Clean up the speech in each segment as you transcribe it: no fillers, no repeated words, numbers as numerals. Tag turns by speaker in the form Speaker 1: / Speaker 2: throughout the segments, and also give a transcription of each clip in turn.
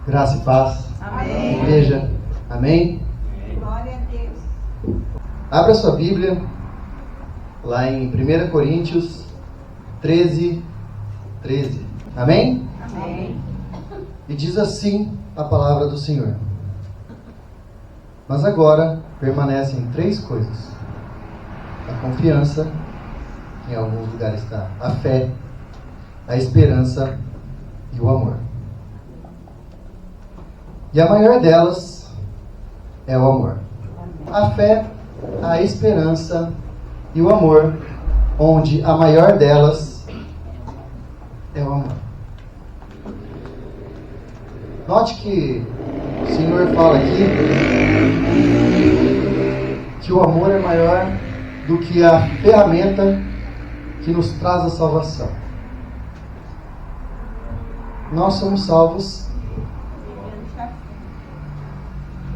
Speaker 1: Graça e paz.
Speaker 2: Amém.
Speaker 1: Igreja. Amém?
Speaker 2: Glória a Deus.
Speaker 1: Abra sua Bíblia lá em 1 Coríntios 13. Amém?
Speaker 2: Amém.
Speaker 1: E diz assim a palavra do Senhor. Mas agora permanecem três coisas: a confiança, que em alguns lugares está a fé, a esperança e o amor. E a maior delas é o amor. A fé, a esperança e o amor, onde a maior delas é o amor. Note que o Senhor fala aqui que o amor é maior do que a ferramenta que nos traz a salvação. Nós somos salvos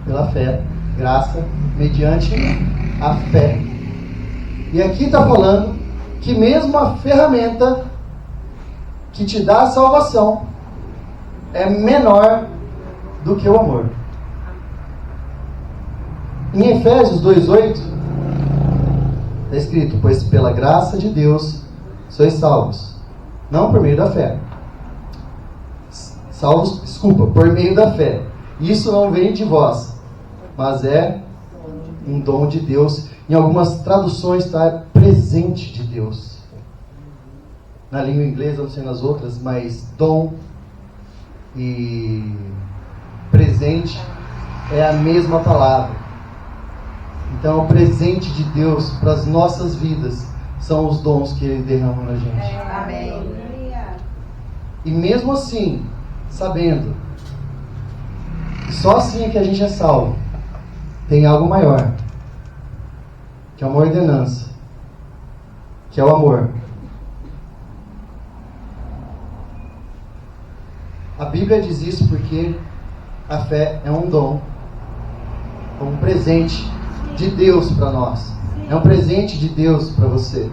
Speaker 1: pela fé, graça, mediante a fé. E aqui está falando que mesmo a ferramenta que te dá a salvação é menor do que o amor. Em Efésios 2:8 está escrito: pois pela graça de Deus sois salvos, não por meio da fé. Salvos, por meio da fé. Isso não vem de vós, mas é um dom de Deus. Em algumas traduções está presente de Deus. Na língua inglesa, não sei nas outras, mas dom e presente é a mesma palavra. Então, o presente de Deus para as nossas vidas são os dons que Ele derrama na gente.
Speaker 2: Amém.
Speaker 1: E mesmo assim, sabendo que só assim é que a gente é salvo, tem algo maior, que é uma ordenança, que é o amor. A Bíblia diz isso porque a fé é um dom, é um presente de Deus para nós. É um presente de Deus para você.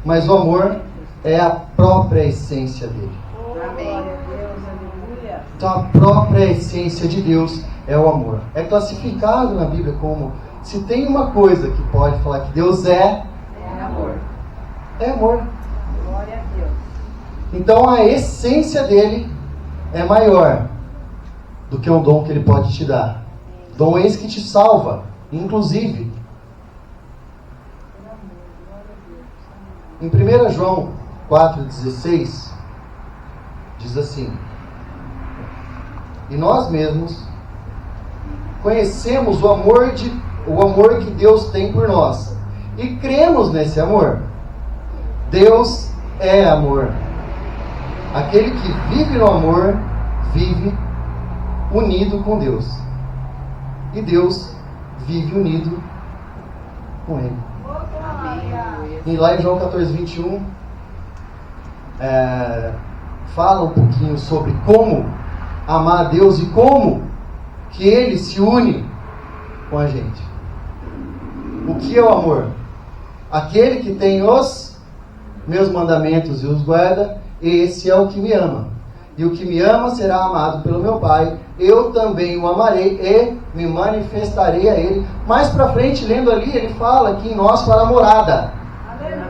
Speaker 1: Mas o amor é a própria essência dele.
Speaker 2: Amém.
Speaker 1: Então a própria essência de Deus é o amor. É classificado na Bíblia como, se tem uma coisa que pode falar que Deus
Speaker 2: É amor.
Speaker 1: é amor.
Speaker 2: Glória a Deus.
Speaker 1: Então a essência dele é maior do que um dom que ele pode te dar. Dom esse que te salva, inclusive. Em 1 João 4,16 diz assim: e nós mesmos conhecemos o amor que Deus tem por nós e cremos nesse amor. Deus é amor. Aquele que vive no amor vive unido com Deus, e Deus vive unido com Ele. E lá em João 14:21 fala um pouquinho sobre como amar a Deus e como que Ele se une com a gente. O que é o amor? Aquele que tem os meus mandamentos e os guarda, esse é o que me ama. E o que me ama será amado pelo meu Pai. Eu também o amarei e me manifestarei a Ele. Mais para frente, lendo ali, ele fala que em nós fará morada.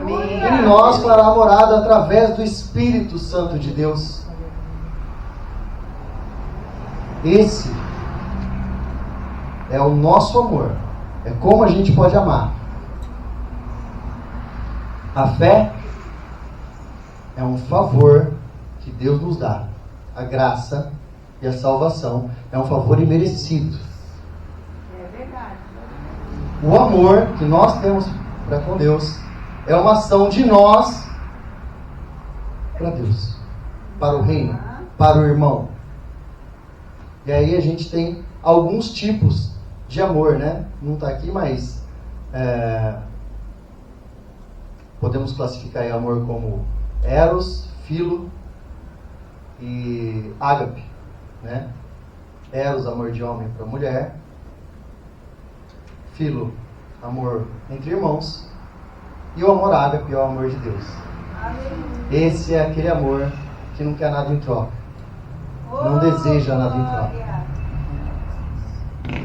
Speaker 2: Amém.
Speaker 1: Em nós fará morada através do Espírito Santo de Deus. Esse é o nosso amor. É como a gente pode amar. A fé é um favor que Deus nos dá. A graça e a salvação é um favor imerecido.
Speaker 2: É verdade.
Speaker 1: O amor que nós temos para com Deus é uma ação de nós para Deus, para o reino, para o irmão. E aí a gente tem alguns tipos de amor, né? Não está aqui, mas podemos classificar aí amor como eros, filo e ágape, né? Eros, amor de homem para mulher. Filo, amor entre irmãos. E o amor ágape é o amor de Deus. Esse é aquele amor que não quer nada em troca. não deseja nada em troca.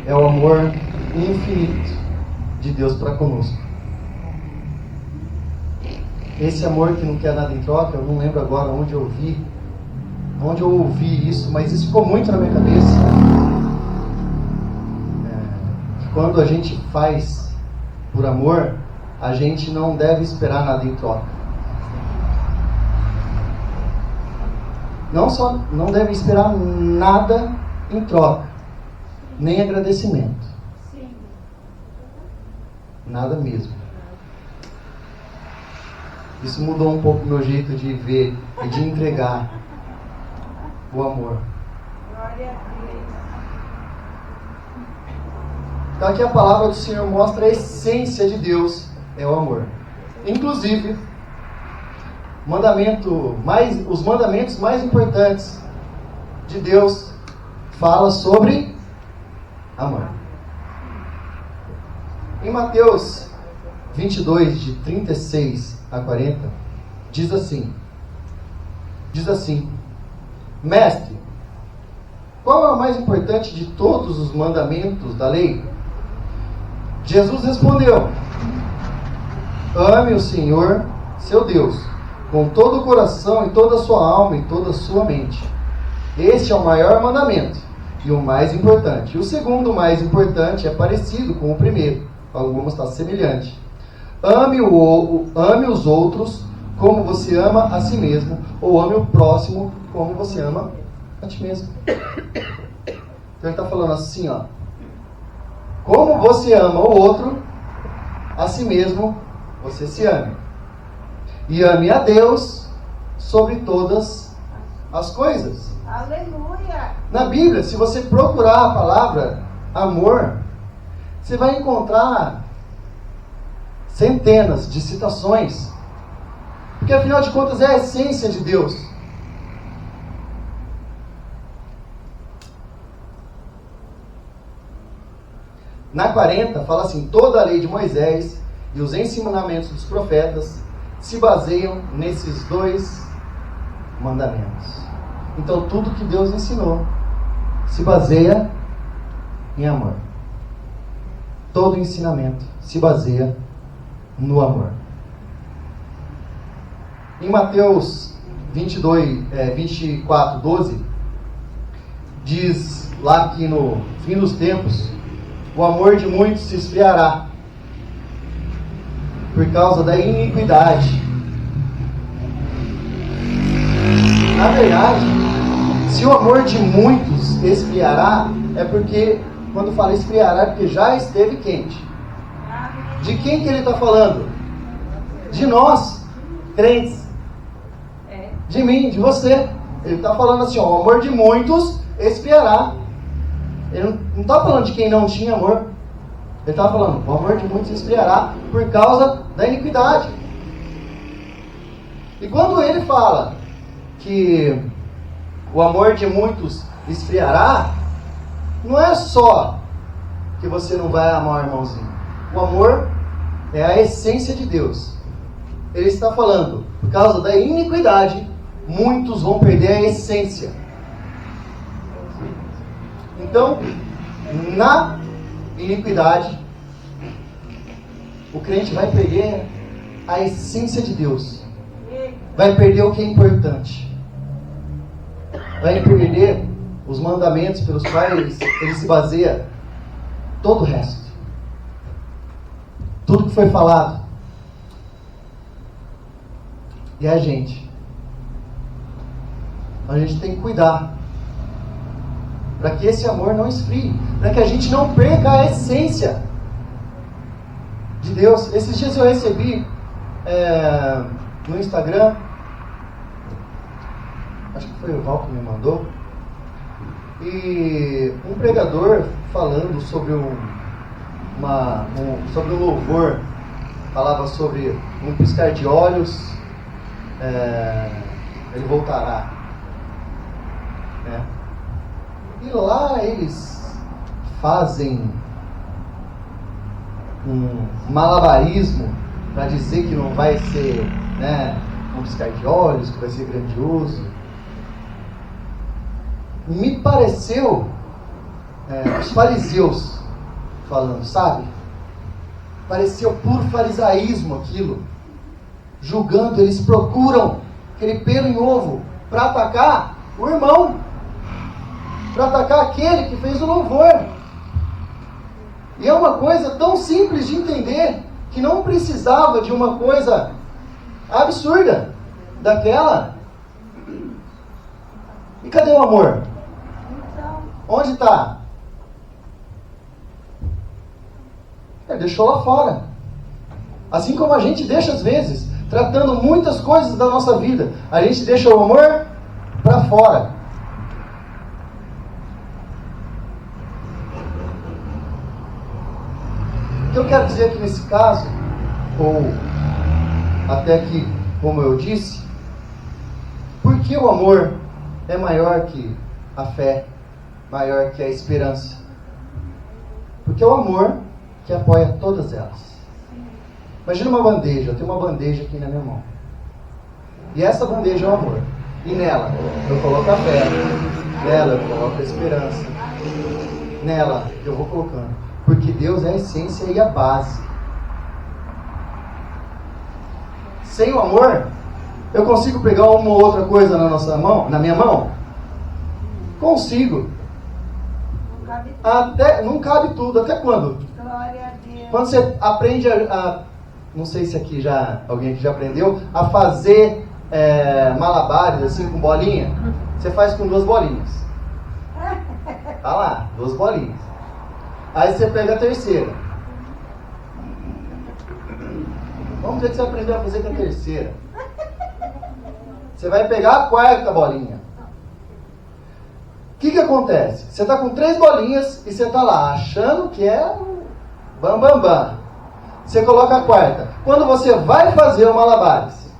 Speaker 1: É o amor infinito de Deus para conosco. Esse amor que não quer nada em troca, eu não lembro agora onde eu ouvi isso, mas isso ficou muito na minha cabeça. Que quando a gente faz por amor, a gente não deve esperar nada em troca. Não só não deve esperar nada em troca, nem agradecimento. Nada mesmo. Isso mudou um pouco o meu jeito de ver e de entregar o amor. Então aqui a palavra do Senhor mostra a essência de Deus, é o amor. Inclusive, os mandamentos mais importantes de Deus fala sobre amor. Em Mateus 22, de 36 a 40, diz assim: Mestre, qual é o mais importante de todos os mandamentos da lei? Jesus respondeu: ame o Senhor, seu Deus, com todo o coração e toda a sua alma e toda a sua mente. Este é o maior mandamento e o mais importante. E o segundo mais importante é parecido com o primeiro, algumas está semelhante. Ame os outros como você ama a si mesmo, ou ame o próximo como você ama a ti mesmo. Então ele está falando assim, ó: como você ama o outro, a si mesmo você se ame. E ame a Deus sobre todas as coisas.
Speaker 2: Aleluia!
Speaker 1: Na Bíblia, se você procurar a palavra amor, você vai encontrar centenas de citações. Porque afinal de contas é a essência de Deus. Na 40 fala assim: toda a lei de Moisés e os ensinamentos dos profetas se baseiam nesses dois mandamentos. Então tudo que Deus ensinou se baseia em amor. Todo ensinamento se baseia no amor. Em Mateus 24, 12, diz lá que no fim dos tempos o amor de muitos se esfriará por causa da iniquidade. Na verdade, se o amor de muitos esfriará, é porque, quando fala esfriará, é porque já esteve quente. De quem que ele está falando? De nós, crentes. De mim, de você. Ele está falando assim, ó: o amor de muitos esfriará. Ele não está falando de quem não tinha amor. Ele está falando: o amor de muitos esfriará por causa da iniquidade. E quando ele fala que o amor de muitos esfriará, não é só que você não vai amar o irmãozinho. O amor é a essência de Deus. Ele está falando: por causa da iniquidade, muitos vão perder a essência. Então, na iniquidade, o crente vai perder a essência de Deus. Vai perder o que é importante. Vai perder os mandamentos pelos quais ele se baseia todo o resto. Tudo que foi falado. E a gente tem que cuidar para que esse amor não esfrie, para que a gente não perca a essência de Deus. Esses dias eu recebi no Instagram, acho que foi o Val que me mandou, e um pregador falando sobre sobre o louvor, falava sobre um piscar de olhos, ele voltará, né? E lá eles fazem um malabarismo para dizer que não vai ser, né, um piscar de olhos, que vai ser grandioso. me pareceu os fariseus falando, sabe? Pareceu puro farisaísmo aquilo. Julgando, eles procuram aquele pelo em ovo para atacar o irmão, para atacar aquele que fez o louvor. E é uma coisa tão simples de entender, que não precisava de uma coisa absurda daquela. E cadê o amor? Onde está? Deixou lá fora. Assim como a gente deixa às vezes, tratando muitas coisas da nossa vida, a gente deixa o amor para fora. O que eu quero dizer aqui nesse caso, ou até que, como eu disse, porque o amor é maior que a fé, maior que a esperança. Porque é o amor que apoia todas elas. Imagina uma bandeja, eu tenho uma bandeja aqui na minha mão. E essa bandeja é o amor. E nela eu coloco a fé, nela eu coloco a esperança, nela eu vou colocando. Porque Deus é a essência e a base. Sem o amor, eu consigo pegar uma ou outra coisa na minha mão? Consigo. Não cabe tudo. Até quando?
Speaker 2: Glória a Deus.
Speaker 1: Quando você aprende não sei se aqui alguém aqui já aprendeu, a fazer malabares assim com bolinha, você faz com 2 bolinhas. Tá lá, 2 bolinhas. Aí você pega a terceira. Vamos ver que você aprendeu a fazer com a terceira. Você vai pegar a 4ª bolinha. O que acontece? Você está com 3 bolinhas e você está lá achando que é bam bam bam. Você coloca a 4ª. Quando você vai fazer o malabares,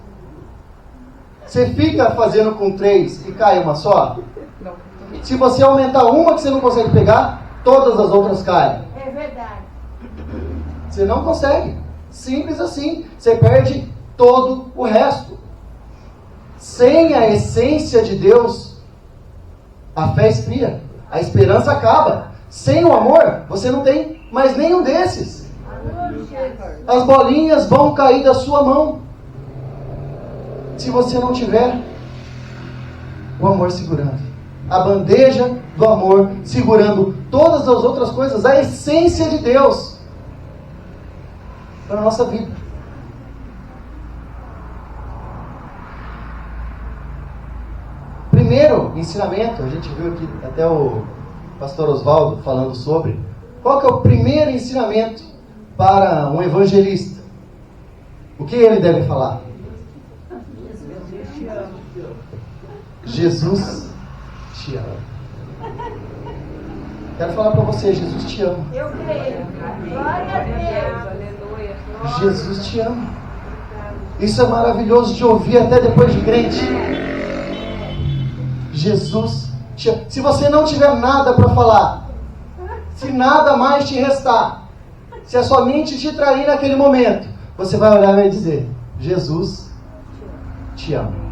Speaker 1: você fica fazendo com 3 e cai uma só? Se você aumentar uma que você não consegue pegar, todas as outras caem.
Speaker 2: É verdade.
Speaker 1: Você não consegue. Simples assim. Você perde todo o resto. Sem a essência de Deus, a fé esfria. A esperança acaba. Sem o amor, você não tem mais nenhum desses. As bolinhas vão cair da sua mão. Se você não tiver o amor segurando. A bandeja do amor segurando todas as outras coisas, a essência de Deus para a nossa vida. Primeiro ensinamento, a gente viu aqui até o pastor Oswaldo falando sobre, qual que é o primeiro ensinamento para um evangelista? O que ele deve falar? Jesus te ama. Quero falar para você, Jesus te ama.
Speaker 2: Eu creio. Glória a Deus. Aleluia.
Speaker 1: Jesus te ama. Isso é maravilhoso de ouvir até depois de crente. Jesus te ama. Se você não tiver nada para falar, se nada mais te restar, se a sua mente te trair naquele momento, você vai olhar e vai dizer: Jesus te ama.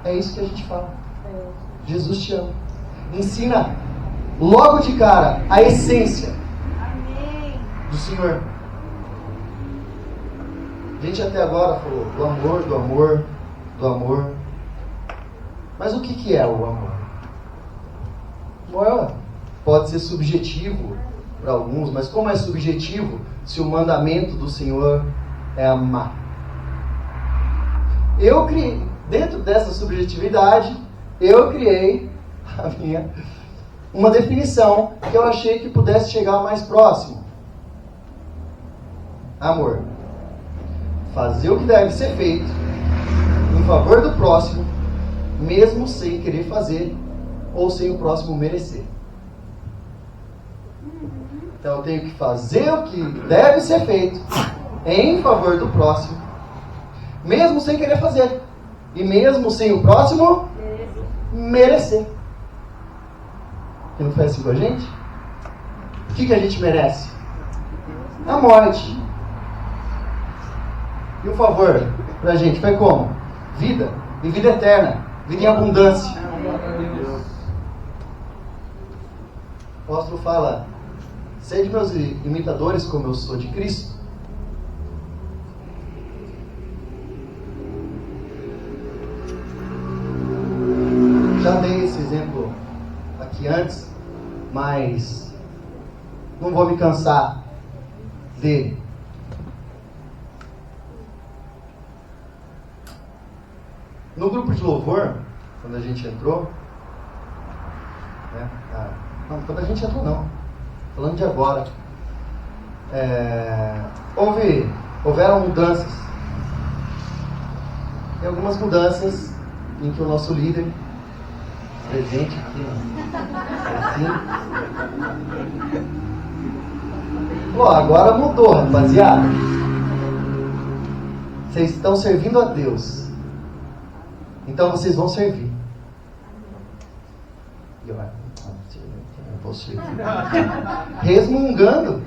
Speaker 1: É isso que a gente fala. Jesus te ama. Ensina logo de cara a essência do Senhor. A gente até agora falou do amor, do amor, do amor. Mas o que é o amor? O amor pode ser subjetivo para alguns, mas como é subjetivo se o mandamento do Senhor é amar? Eu criei, dentro dessa subjetividade, eu criei uma definição que eu achei que pudesse chegar mais próximo. Amor: fazer o que deve ser feito em favor do próximo, mesmo sem querer fazer ou sem o próximo merecer. Então eu tenho que fazer o que deve ser feito em favor do próximo, mesmo sem querer fazer, e mesmo sem o próximo merecer. Que não foi assim com a gente? O que a gente merece? A morte. E o favor pra gente foi como? Vida. e vida eterna, vida em abundância. O apóstolo fala: sede meus imitadores como eu sou de Cristo. Já dei esse exemplo aqui antes, mas não vou me cansar dele. No grupo de louvor, quando a gente entrou, né? Não, quando a gente entrou não, falando de agora, houveram mudanças. Tem algumas mudanças em que o nosso líder, presente aqui, assim, agora mudou, rapaziada. Vocês estão servindo a Deus, então vocês vão servir. E eu vou servir. Resmungando.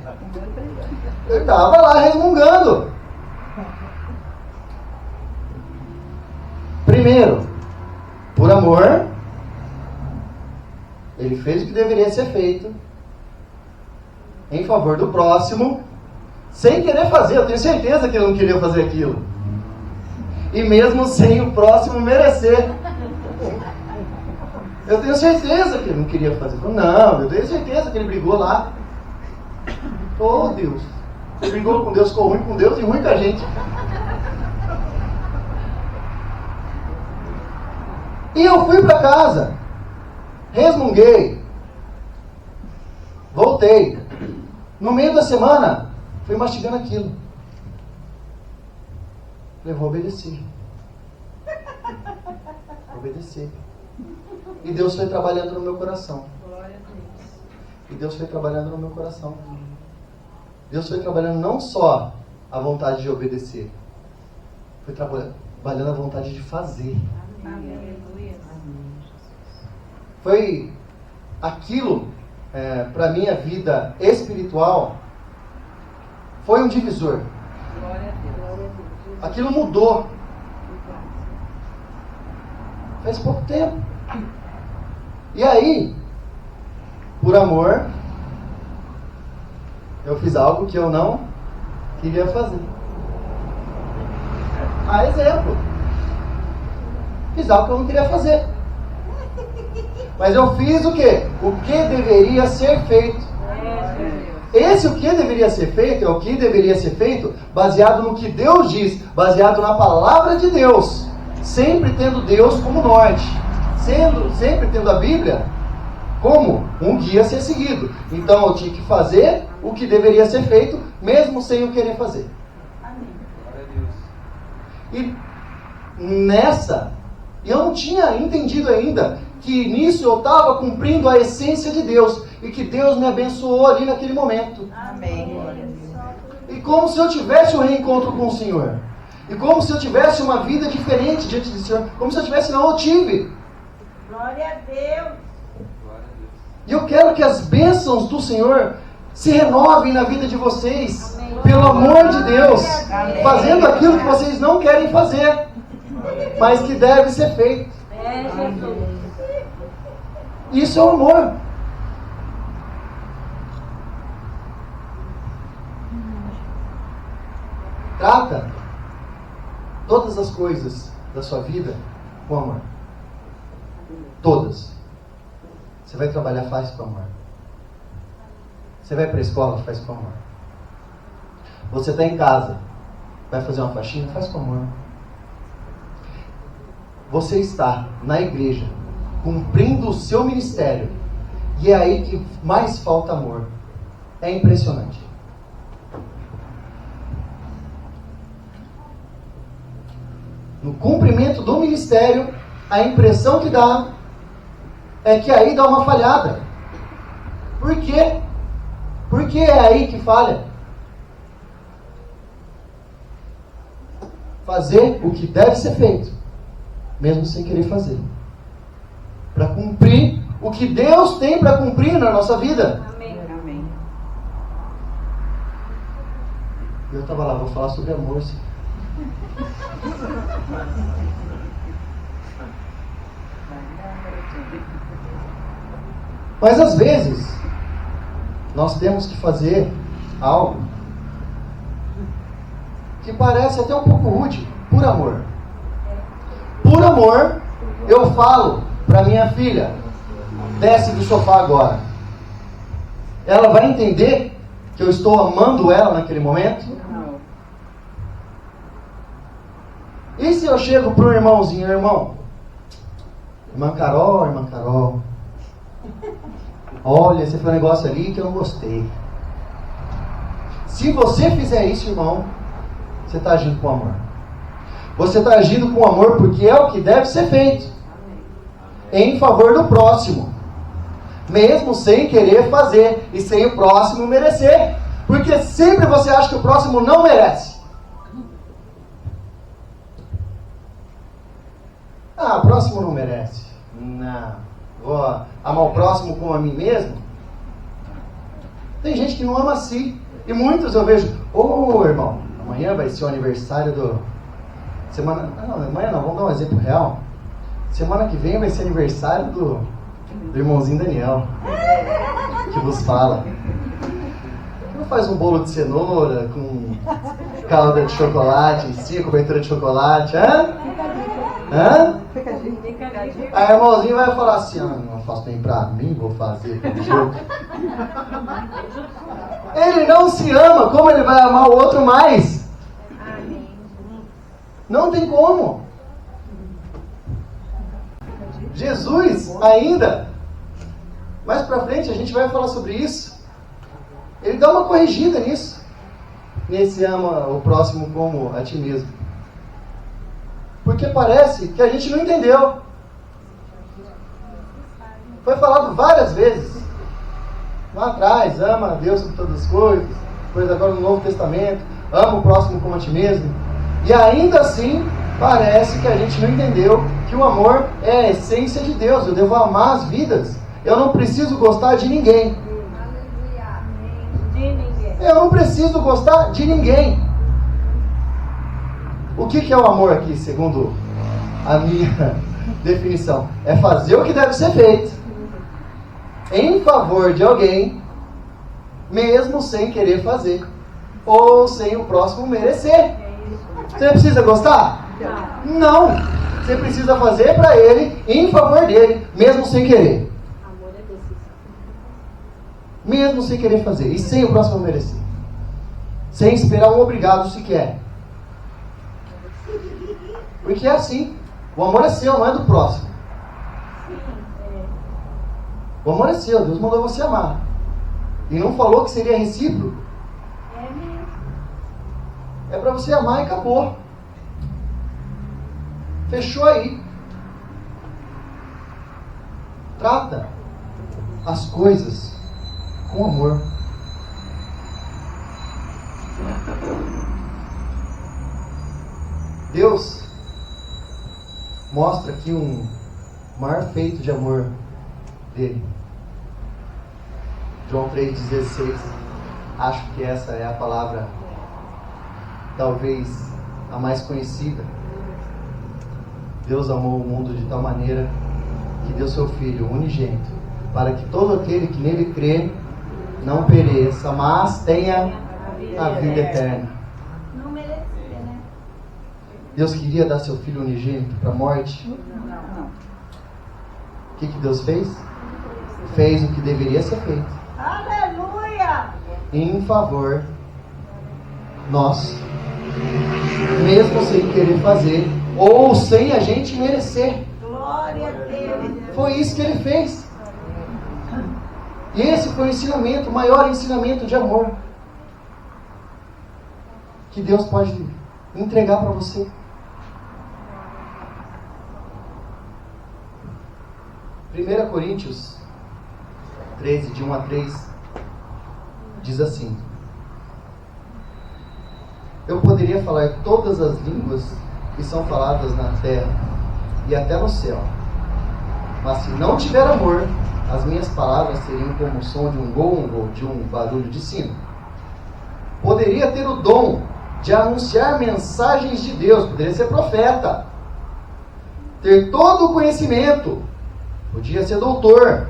Speaker 1: Eu estava lá resmungando. Primeiro, por amor, ele fez o que deveria ser feito em favor do próximo, sem querer fazer. Eu tenho certeza que ele não queria fazer aquilo, e mesmo sem o próximo merecer. Eu tenho certeza que ele não queria fazer. Não, eu tenho certeza que ele brigou lá. Oh, Deus. Ele brigou com Deus, ficou ruim com Deus e ruim com a gente. E eu fui para casa, resmunguei, voltei. No meio da semana, fui mastigando aquilo. Falei, vou obedecer. Vou obedecer. E Deus foi trabalhando no meu coração. E Deus foi trabalhando no meu coração. Deus foi trabalhando não só a vontade de obedecer, foi trabalhando a vontade de fazer. Foi aquilo, para a minha vida espiritual, foi um divisor. Aquilo mudou. Faz pouco tempo. E aí, por amor, eu fiz algo que eu não queria fazer. Exemplo. Fiz algo que eu não queria fazer. Mas eu fiz o quê? O que deveria ser feito. Esse o que deveria ser feito é o que deveria ser feito baseado no que Deus diz, baseado na palavra de Deus. Sempre tendo Deus como norte. Sempre tendo a Bíblia como um guia a ser seguido. Então eu tinha que fazer o que deveria ser feito, mesmo sem eu querer fazer. E eu não tinha entendido ainda que nisso eu estava cumprindo a essência de Deus e que Deus me abençoou ali naquele momento.
Speaker 2: Amém.
Speaker 1: E como se eu tivesse um reencontro com o Senhor. E como se eu tivesse uma vida diferente diante do Senhor. Como se eu tivesse, não, eu tive.
Speaker 2: Glória a Deus.
Speaker 1: E eu quero que as bênçãos do Senhor se renovem na vida de vocês. Amém. Pelo amor de Deus. Amém. Fazendo aquilo que vocês não querem fazer, mas que deve ser feito.
Speaker 2: Jesus.
Speaker 1: Isso é o amor. Trata todas as coisas da sua vida com amor. Todas. Você vai trabalhar, faz com amor. Você vai para a escola, faz com amor. Você está em casa, vai fazer uma faxina, faz com amor. Você está na igreja, cumprindo o seu ministério, e é aí que mais falta amor. É impressionante. No cumprimento do ministério, a impressão que dá é que aí dá uma falhada. Por quê? Porque é aí que falha. Fazer o que deve ser feito, mesmo sem querer fazer, para cumprir o que Deus tem para cumprir na nossa vida.
Speaker 2: Amém. Amém.
Speaker 1: Eu estava lá, vou falar sobre amor. Mas às vezes, nós temos que fazer algo que parece até um pouco rude, por amor. Por amor, eu falo para minha filha, desce do sofá agora. Ela vai entender que eu estou amando ela naquele momento? E se eu chego para um irmãozinho, irmão, irmã Carol, olha, esse foi um negócio ali que eu não gostei. Se você fizer isso, irmão, você está agindo com amor. Você está agindo com amor porque é o que deve ser feito. Em favor do próximo. Mesmo sem querer fazer e sem o próximo merecer. Porque sempre você acha que o próximo não merece. Ah, o próximo não merece. Não. Vou amar o próximo como a mim mesmo? Tem gente que não ama a si. E muitos eu vejo, irmão, amanhã vai ser o aniversário do... amanhã não, vamos dar um exemplo real. Semana que vem vai ser aniversário do irmãozinho Daniel, que vos fala. Não faz um bolo de cenoura com calda de chocolate em si, cobertura de chocolate, hã? Aí o irmãozinho vai falar assim, não faço nem pra mim, vou fazer pro jogo. Ele não se ama, como ele vai amar o outro mais? Não tem como. Jesus ainda, mais pra frente a gente vai falar sobre isso. Ele dá uma corrigida nisso. Nesse ama o próximo como a ti mesmo. Porque parece que a gente não entendeu. Foi falado várias vezes. Lá atrás, ama a Deus sobre todas as coisas. Depois agora no Novo Testamento, ama o próximo como a ti mesmo. E ainda assim, parece que a gente não entendeu que o amor é a essência de Deus. Eu devo amar as vidas. Eu não preciso gostar de ninguém. Eu não preciso gostar de ninguém. O que é o amor aqui, segundo a minha definição? É fazer o que deve ser feito em favor de alguém, mesmo sem querer fazer, ou sem o próximo merecer. Você precisa gostar? Não. Você precisa fazer para ele, em favor dele, mesmo sem querer. Mesmo sem querer fazer, e sem o próximo merecer. Sem esperar um obrigado sequer. Porque é assim. O amor é seu, não é do próximo. O amor é seu. Deus mandou você amar. E não falou que seria recíproco. É para você amar e acabou. Fechou aí. Trata as coisas com amor. Deus mostra aqui um maior feito de amor dele. João 3,16. Acho que essa é a palavra talvez a mais conhecida. Deus amou o mundo de tal maneira que deu seu Filho unigênito, para que todo aquele que nele crê não pereça, mas tenha a vida eterna.
Speaker 3: Não merecia, né?
Speaker 1: Deus queria dar seu Filho unigênito para a morte?
Speaker 3: Não.
Speaker 1: O que Deus fez? Fez o que deveria ser feito.
Speaker 3: Aleluia!
Speaker 1: Em favor nosso, mesmo sem querer fazer ou sem a gente merecer.
Speaker 3: Glória a Deus!
Speaker 1: Foi isso que ele fez. E esse foi o ensinamento, o maior ensinamento de amor que Deus pode entregar para você. Primeira Coríntios 13, de 1 a 3, diz assim: eu poderia falar todas as línguas que são faladas na terra e até no céu, mas se não tiver amor, as minhas palavras seriam como o som de um gongo ou de um barulho de sino. Poderia ter o dom de anunciar mensagens de Deus, poderia ser profeta, ter todo o conhecimento podia ser doutor,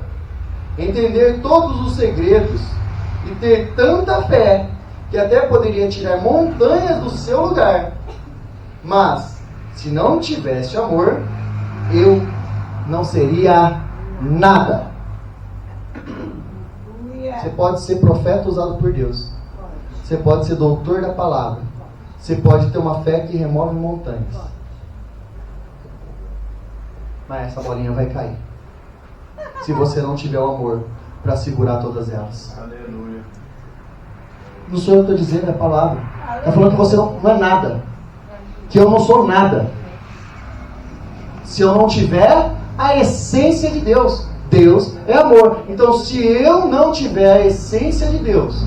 Speaker 1: entender todos os segredos e ter tanta fé que até poderia tirar montanhas do seu lugar. Mas, se não tivesse amor, eu não seria nada. Você pode ser profeta usado por Deus. Você pode ser doutor da palavra. Você pode ter uma fé que remove montanhas. Mas essa bolinha vai cair. Se você não tiver o amor para segurar todas elas.
Speaker 4: Aleluia.
Speaker 1: Não sou eu que estou dizendo, é a palavra. Está falando que você não é nada. Que eu não sou nada. Se eu não tiver a essência de Deus. Deus é amor. Então, se eu não tiver a essência de Deus,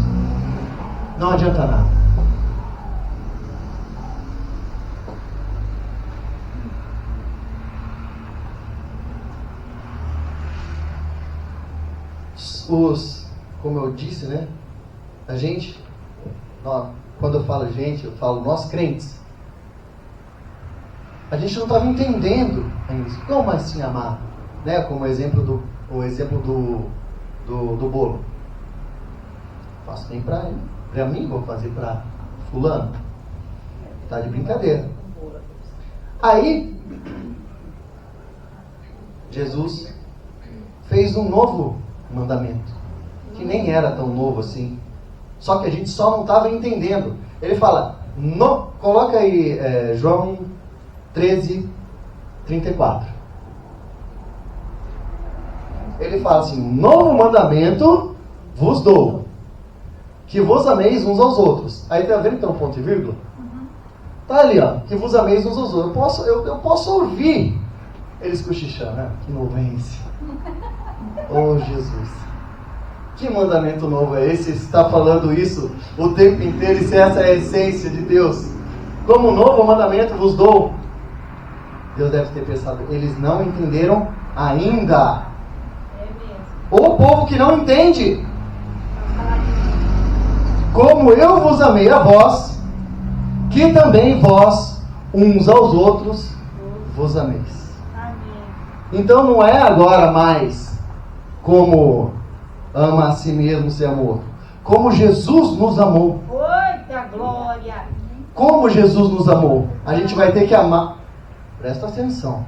Speaker 1: não adianta nada. Como eu disse, né? A gente, quando eu falo gente, eu falo nós crentes. A gente não estava entendendo ainda. Como assim amar? Né? Como o exemplo do bolo. Faço bem para mim, vou fazer para fulano. Tá de brincadeira. Aí, Jesus fez um novo mandamento, que nem era tão novo assim. Só que a gente só não estava entendendo. Ele fala, coloca aí João 13, 34. Ele fala assim, novo mandamento vos dou, que vos ameis uns aos outros. Aí tá vendo que tem um ponto e vírgula? Tá ali, ó, que vos ameis uns aos outros. Eu posso ouvir eles cochichando, né? Que novo é esse? Oh, Jesus. Que mandamento novo é esse? Você está falando isso o tempo inteiro e se essa é a essência de Deus. Como novo mandamento vos dou. Deus deve ter pensado, eles não entenderam ainda. O povo que não entende. Como eu vos amei a vós, que também vós, uns aos outros, vos ameis. Então não é agora mais como ama a si mesmo ser amor. Como Jesus nos amou.
Speaker 3: Eita glória!
Speaker 1: Como Jesus nos amou. A gente vai ter que amar. Presta atenção.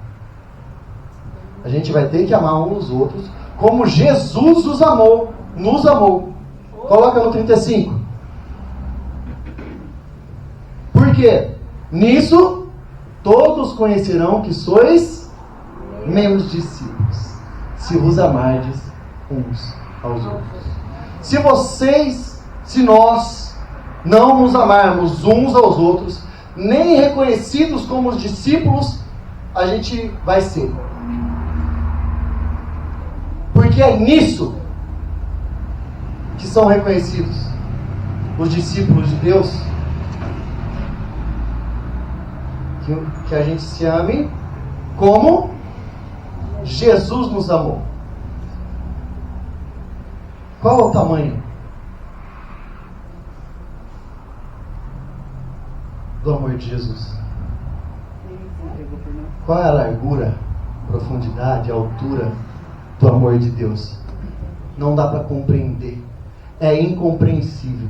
Speaker 1: A gente vai ter que amar uns aos outros como Jesus nos amou. Nos amou. Coloca no 35. Por quê? Nisso todos conhecerão que sois meus discípulos, se vos amardes uns aos outros. Se nós não nos amarmos uns aos outros, nem reconhecidos como os discípulos, a gente vai ser. Porque é nisso que são reconhecidos os discípulos de Deus. Que a gente se ame como Jesus nos amou. Qual é o tamanho do amor de Jesus? Qual é a largura, profundidade, altura do amor de Deus? Não dá para compreender. É incompreensível.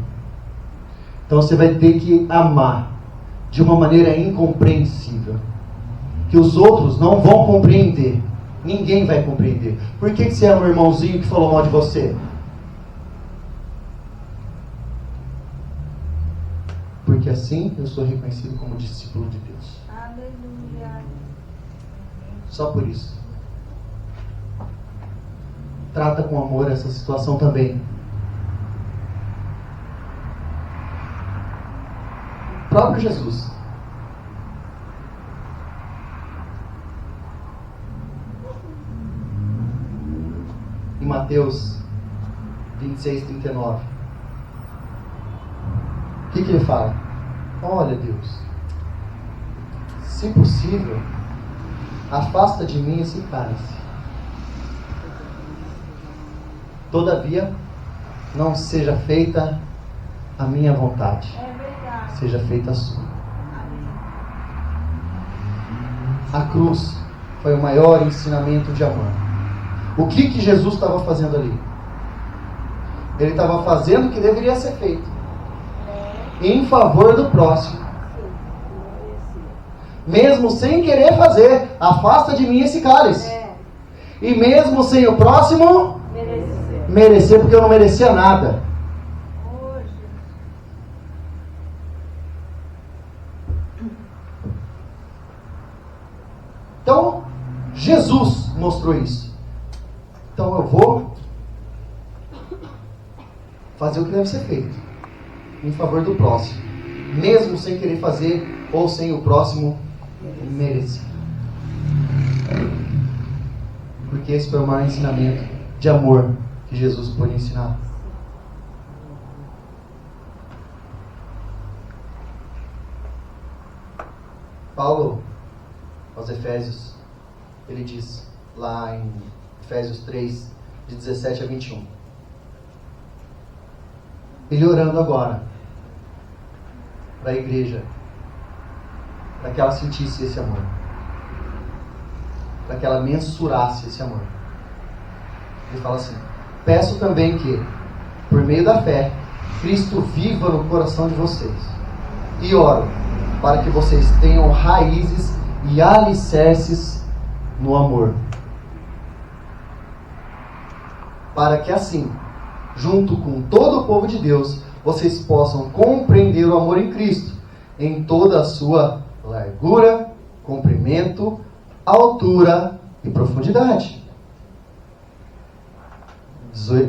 Speaker 1: Então você vai ter que amar de uma maneira incompreensível, que os outros não vão compreender. Ninguém vai compreender. Por que você ama o irmãozinho que falou mal de você? Porque assim eu sou reconhecido como discípulo de Deus.
Speaker 3: Aleluia.
Speaker 1: Só por isso. Trata com amor essa situação também. O próprio Jesus. Em Mateus 26, 39. O que ele fala? Olha, Deus, se possível, afasta de mim esse cálice. Todavia, não seja feita a minha vontade, seja feita a sua. A cruz foi o maior ensinamento de amor. O que Jesus estava fazendo ali? Ele estava fazendo o que deveria ser feito em favor do próximo. Mesmo sem querer fazer, afasta de mim esse cálice. E mesmo sem o próximo merecer, porque eu não merecia nada. Então, Jesus mostrou isso. Então eu vou fazer o que deve ser feito em favor do próximo, mesmo sem querer fazer ou sem o próximo merecer. Porque esse foi o maior ensinamento de amor que Jesus pôde ensinar. Paulo, aos Efésios, ele diz lá em Efésios 3, de 17 a 21. Ele orando agora para a igreja, para que ela sentisse esse amor, para que ela mensurasse esse amor. Ele fala assim: peço também que, por meio da fé, Cristo viva no coração de vocês, e oro para que vocês tenham raízes e alicerces no amor, para que assim, junto com todo o povo de Deus, vocês possam compreender o amor em Cristo em toda a sua largura, comprimento, altura e profundidade.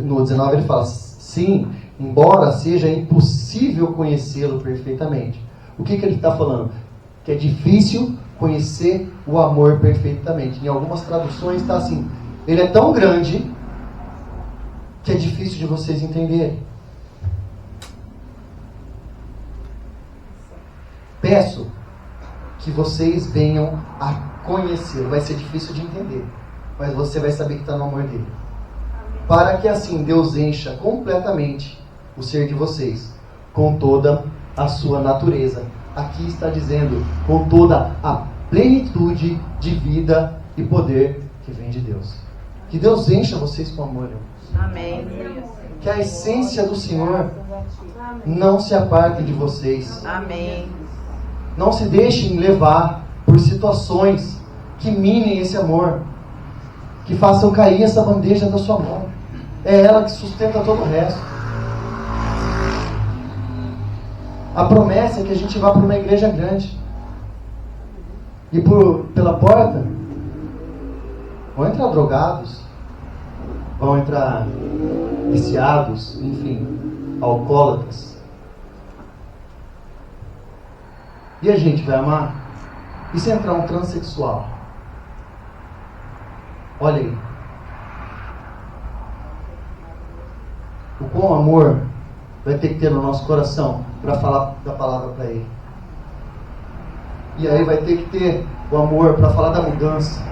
Speaker 1: No 19 ele fala: sim, embora seja impossível conhecê-lo perfeitamente. O que ele está falando? Que é difícil conhecer o amor perfeitamente. Em algumas traduções está assim: ele é tão grande que é difícil de vocês entenderem. Peço que vocês venham a conhecê-lo. Vai ser difícil de entender, mas você vai saber que está no amor dele. Para que assim Deus encha completamente o ser de vocês com toda a sua natureza. Aqui está dizendo, com toda a plenitude de vida e poder que vem de Deus. Que Deus encha vocês com amor, irmãos.
Speaker 2: Amém.
Speaker 1: Que a essência do Senhor não se aparte de vocês.
Speaker 2: Amém.
Speaker 1: Não se deixem levar por situações que minem esse amor, que façam cair essa bandeja da sua mão. É ela que sustenta todo o resto. A promessa é que a gente vá para uma igreja grande, e pela porta vão entrar drogados, vão entrar viciados, enfim, alcoólatras. E a gente vai amar? E se entrar um transexual? Olha aí. O quão amor vai ter que ter no nosso coração para falar da palavra para ele. E aí vai ter que ter o amor para falar da mudança.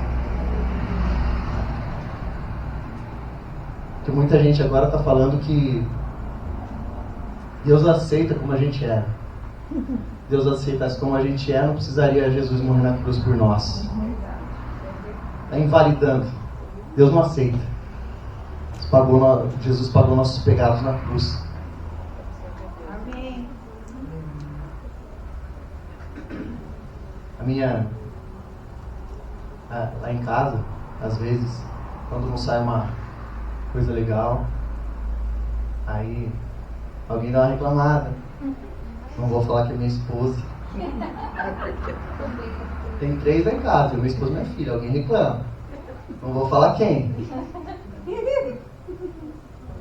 Speaker 1: Porque muita gente agora está falando que Deus aceita como a gente é. Deus aceitasse como a gente é, não precisaria Jesus morrer na cruz por nós. Está invalidando. Deus não aceita. Jesus pagou nossos pecados na cruz.
Speaker 3: Amém.
Speaker 1: Lá em casa, às vezes, quando não sai uma coisa legal, aí alguém dá uma reclamada. Não vou falar que é minha esposa. Tem 3 lá em casa, minha esposa e minha filha. Alguém reclama. Não vou falar quem.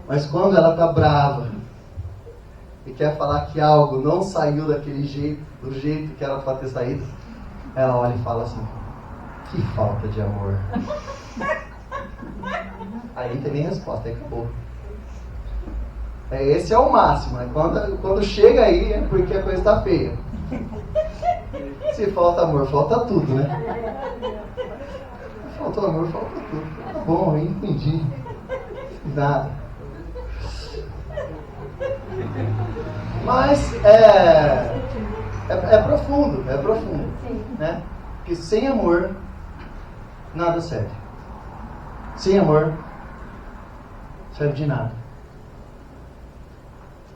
Speaker 1: Mas quando ela está brava e quer falar que algo não saiu daquele jeito, do jeito que era para ter saído, ela olha e fala assim: que falta de amor. Aí não tem nem resposta, aí acabou. Esse é o máximo, né? Quando chega aí é porque a coisa está feia. Se falta amor, falta tudo, né? Faltou amor, falta tudo. Tá bom, eu entendi. Nada. Mas é profundo, né? Porque sem amor nada serve. Sem amor, não serve de nada.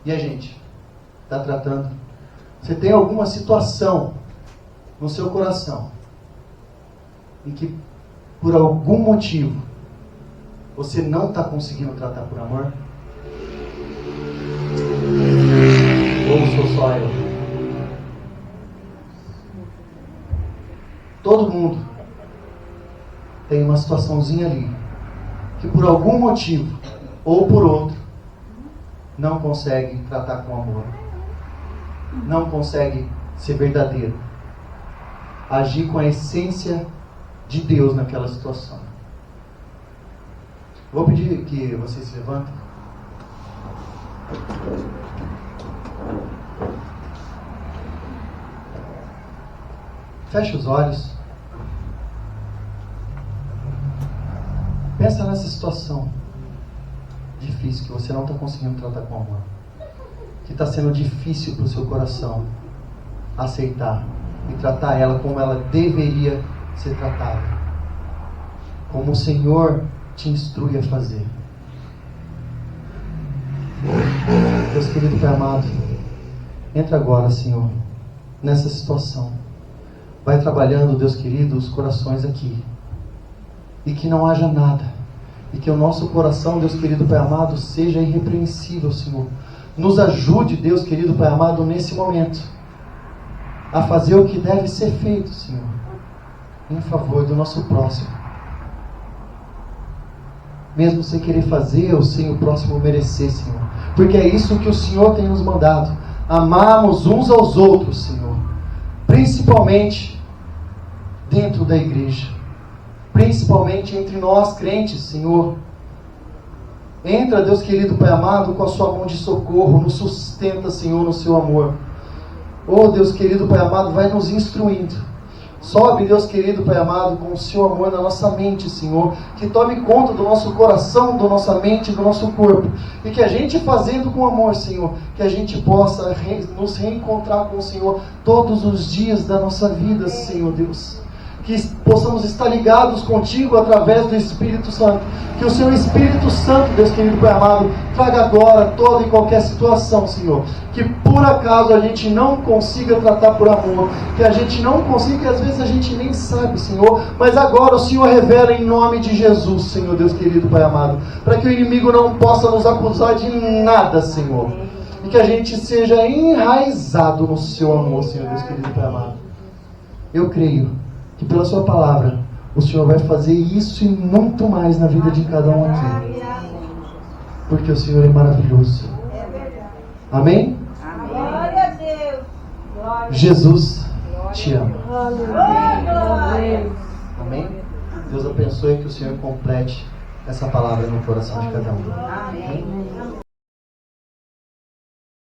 Speaker 1: E a gente está tratando? Você tem alguma situação no seu coração em que, por algum motivo, você não está conseguindo tratar por amor? Ou sou só eu? Todo mundo tem uma situaçãozinha ali que, por algum motivo ou por outro, não consegue tratar com amor, não consegue ser verdadeiro, agir com a essência de Deus naquela situação. Vou pedir que vocês se levantem. Feche os olhos. Pensa nessa situação difícil que você não está conseguindo tratar com amor, que está sendo difícil para o seu coração aceitar e tratar ela como ela deveria ser tratada, como o Senhor te instrui a fazer. Deus querido, Pai amado, entra agora, Senhor, nessa situação. Vai trabalhando, Deus querido, os corações aqui. E que não haja nada. E que o nosso coração, Deus querido, Pai amado, seja irrepreensível, Senhor. Nos ajude, Deus querido, Pai amado, nesse momento, a fazer o que deve ser feito, Senhor, em favor do nosso próximo. Mesmo sem querer fazer ou sem o próximo merecer, Senhor. Porque é isso que o Senhor tem nos mandado. Amarmos uns aos outros, Senhor. Principalmente dentro da igreja. Principalmente entre nós crentes, Senhor. Entra, Deus querido, Pai amado, com a sua mão de socorro. Nos sustenta, Senhor, no seu amor. Oh, Deus querido, Pai amado, vai nos instruindo. Sobe, Deus querido, Pai amado, com o seu amor na nossa mente, Senhor. Que tome conta do nosso coração, da nossa mente, do nosso corpo. E que a gente fazendo com amor, Senhor, que a gente possa nos reencontrar com o Senhor todos os dias da nossa vida, Senhor Deus. Que possamos estar ligados contigo através do Espírito Santo. Que o seu Espírito Santo, Deus querido, Pai amado, traga agora toda e qualquer situação, Senhor. Que por acaso a gente não consiga tratar por amor. Que a gente não consiga, que às vezes a gente nem sabe, Senhor. Mas agora o Senhor revela em nome de Jesus, Senhor Deus querido, Pai amado. Para que o inimigo não possa nos acusar de nada, Senhor. E que a gente seja enraizado no seu amor, Senhor Deus querido, Pai amado. Eu creio que pela sua palavra o Senhor vai fazer isso e muito mais na vida de cada um aqui. Porque o Senhor é maravilhoso. Amém?
Speaker 3: Glória a Deus.
Speaker 1: Jesus te ama.
Speaker 3: Glória.
Speaker 1: Amém? Deus abençoe, que o Senhor complete essa palavra no coração de cada um.
Speaker 3: Amém.